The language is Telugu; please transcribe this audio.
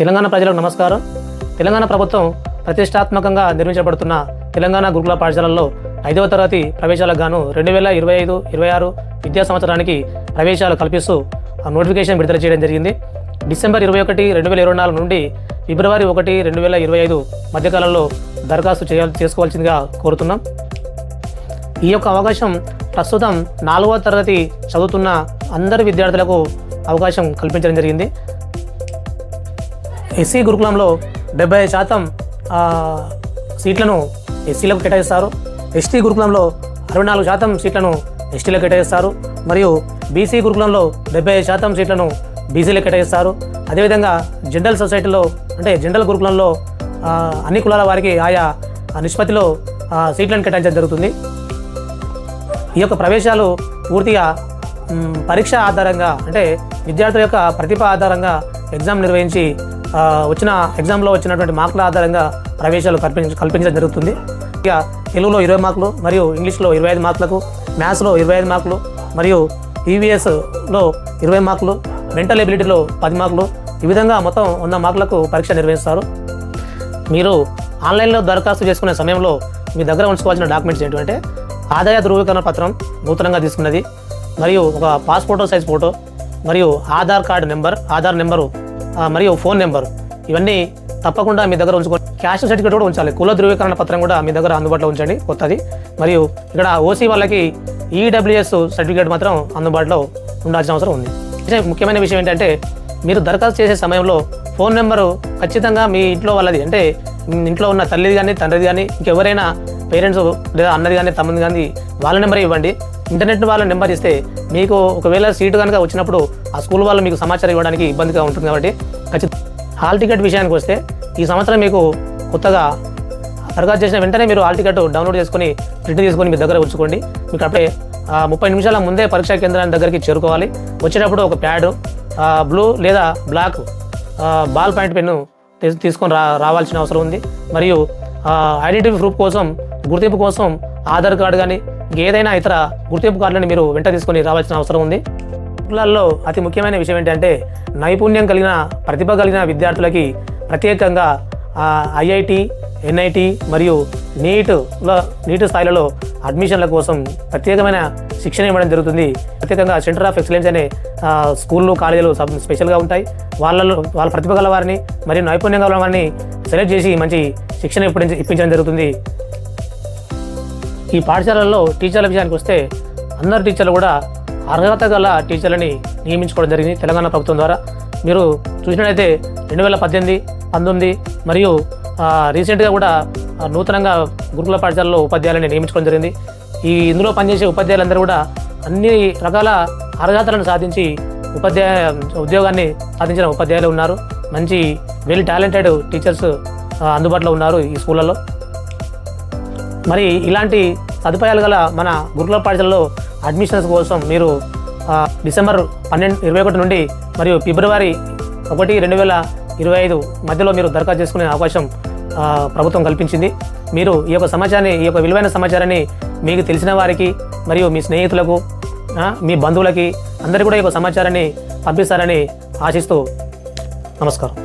తెలంగాణ ప్రజలకు నమస్కారం. తెలంగాణ ప్రభుత్వం ప్రతిష్టాత్మకంగా నిర్మించబడుతున్న తెలంగాణ గురుకుల పాఠశాలల్లో 5వ తరగతి ప్రవేశాలకు గాను 2025-26 విద్యా సంవత్సరానికి ప్రవేశాలు కల్పిస్తూ నోటిఫికేషన్ విడుదల చేయడం జరిగింది. డిసెంబర్ 21, 2024 నుండి ఫిబ్రవరి 1, 2025 మధ్యకాలంలో దరఖాస్తు చేసుకోవాల్సిందిగా కోరుతున్నాం. ఈ యొక్క అవకాశం ప్రస్తుతం 4వ తరగతి చదువుతున్న అందరి విద్యార్థులకు అవకాశం కల్పించడం జరిగింది. ఎస్సీ గురుకులంలో 70% సీట్లను ఎస్సీలకు కేటాయిస్తారు. ఎస్టీ గురుకులంలో 64% సీట్లను ఎస్టీలకు కేటాయిస్తారు. మరియు బీసీ గురుకులంలో 70% సీట్లను బీసీలకు కేటాయిస్తారు. అదేవిధంగా జనరల్ సొసైటీలో అంటే జనరల్ గురుకులంలో అన్ని కులాల వారికి ఆయా నిష్పత్తిలో సీట్లను కేటాయించడం జరుగుతుంది. ఈ యొక్క ప్రవేశాలు పూర్తిగా పరీక్ష ఆధారంగా అంటే విద్యార్థుల యొక్క ప్రతిభ ఆధారంగా ఎగ్జామ్ నిర్వహించి వచ్చిన ఎగ్జామ్లో వచ్చినటువంటి మార్కుల ఆధారంగా ప్రవేశాలు కల్పించడం జరుగుతుంది. ఇక తెలుగులో 20 మార్కులు మరియు ఇంగ్లీష్లో 25 మార్కులకు, మ్యాథ్స్లో 25 మార్కులు మరియు ఈవీఎస్లో 20 మార్కులు, మెంటల్ ఎబిలిటీలో 10 మార్కులు, ఈ విధంగా మొత్తం 100 మార్కులకు పరీక్ష నిర్వహిస్తారు. మీరు ఆన్లైన్లో దరఖాస్తు చేసుకునే సమయంలో మీ దగ్గర ఉంచుకోవాల్సిన డాక్యుమెంట్స్ ఏంటంటే ఆదాయ ధృవీకరణ పత్రం నూతనంగా తీసుకున్నది, మరియు ఒక పాస్పోర్ట్ సైజ్ ఫోటో, మరియు ఆధార్ నెంబరు మరియు ఫోన్ నెంబరు, ఇవన్నీ తప్పకుండా మీ దగ్గర ఉంచుకోండి. క్యాస్ట్ సర్టిఫికేట్ కూడా ఉంచాలి. కుల ధృవీకరణ పత్రం కూడా మీ దగ్గర అందుబాటులో ఉంచండి కొత్తది. మరియు ఇక్కడ ఓసీ వాళ్ళకి ఈడబ్ల్యూఎస్ సర్టిఫికేట్ మాత్రం అందుబాటులో ఉండాల్సిన అవసరం ఉంది. ముఖ్యమైన విషయం ఏంటంటే మీరు దరఖాస్తు చేసే సమయంలో ఫోన్ నెంబరు ఖచ్చితంగా మీ ఇంట్లో వాళ్ళది అంటే ఇంట్లో ఉన్న తల్లిది కానీ తండ్రిది కానీ ఇంకెవరైనా పేరెంట్స్ లేదా అన్నది కానీ తమ్ముది కానీ వాళ్ళ నెంబర్ ఇవ్వండి. ఇంటర్నెట్ వాళ్ళ నెంబర్ ఇస్తే మీకు ఒకవేళ సీటు కనుక వచ్చినప్పుడు ఆ స్కూల్ వాళ్ళు మీకు సమాచారం ఇవ్వడానికి ఇబ్బందిగా ఉంటుంది. కాబట్టి ఖచ్చితంగా హాల్ టికెట్ విషయానికి వస్తే ఈ సంవత్సరం మీకు కొత్తగా దరఖాస్తు చేసిన వెంటనే మీరు హాల్ టికెట్ డౌన్లోడ్ చేసుకొని ప్రింట్ తీసుకొని మీ దగ్గర ఉంచుకోండి. మీకు అప్పుడే 30 నిమిషాల ముందే పరీక్షా కేంద్రాన్ని దగ్గరికి చేరుకోవాలి. వచ్చేటప్పుడు ఒక ప్యాడ్, బ్లూ లేదా బ్లాక్ బాల్ పాయింట్ పెన్ను తీసుకొని రావాల్సిన అవసరం ఉంది. మరియు ఐడెంటిటీ ప్రూఫ్ కోసం, గుర్తింపు కోసం ఆధార్ కార్డు కానీ ఏదైనా ఇతర గుర్తింపు కార్డులని మీరు వెంట తీసుకొని రావాల్సిన అవసరం ఉంది. గురుకులాల్లో అతి ముఖ్యమైన విషయం ఏంటంటే నైపుణ్యం కలిగిన ప్రతిభ కలిగిన విద్యార్థులకి ప్రత్యేకంగా ఐఐటి, ఎన్ఐటి మరియు నీట్ స్థాయిలలో అడ్మిషన్ల కోసం ప్రత్యేకమైన శిక్షణ ఇవ్వడం జరుగుతుంది. ప్రత్యేకంగా సెంటర్ ఆఫ్ ఎక్సలెన్స్ అనే స్కూళ్ళు, కాలేజీలు స్పెషల్గా ఉంటాయి. వాళ్ళ ప్రతిభ గల వారిని మరియు నైపుణ్యం గల వారిని సెలెక్ట్ చేసి మంచి శిక్షణ ఇప్పించడం జరుగుతుంది. ఈ పాఠశాలల్లో టీచర్ల విషయానికి వస్తే అందరు టీచర్లు కూడా అర్హత గల టీచర్లని నియమించుకోవడం జరిగింది తెలంగాణ ప్రభుత్వం ద్వారా. మీరు చూసినట్లయితే 2018, 19 మరియు రీసెంట్గా కూడా నూతనంగా గురుకుల పాఠశాలలో ఉపాధ్యాయులని నియమించుకోవడం జరిగింది. ఇందులో పనిచేసే ఉపాధ్యాయులందరూ కూడా అన్ని రకాల అర్హతలను సాధించి ఉద్యోగాన్ని సాధించిన ఉపాధ్యాయులు ఉన్నారు. మంచి వెల్ టాలెంటెడ్ టీచర్స్ అందుబాటులో ఉన్నారు ఈ స్కూళ్ళలో. మరి ఇలాంటి సదుపాయాలు గల మన గురుకుల పాఠశాలలో అడ్మిషన్స్ కోసం మీరు డిసెంబర్ 21 నుండి మరియు ఫిబ్రవరి 1, 2025 మధ్యలో మీరు దరఖాస్తు చేసుకునే అవకాశం ప్రభుత్వం కల్పించింది. మీరు ఈ యొక్క విలువైన సమాచారాన్ని మీకు తెలిసిన వారికి మరియు మీ స్నేహితులకు, మీ బంధువులకి అందరికీ కూడా ఈ యొక్క సమాచారాన్ని పంపిస్తారని ఆశిస్తూ నమస్కారం.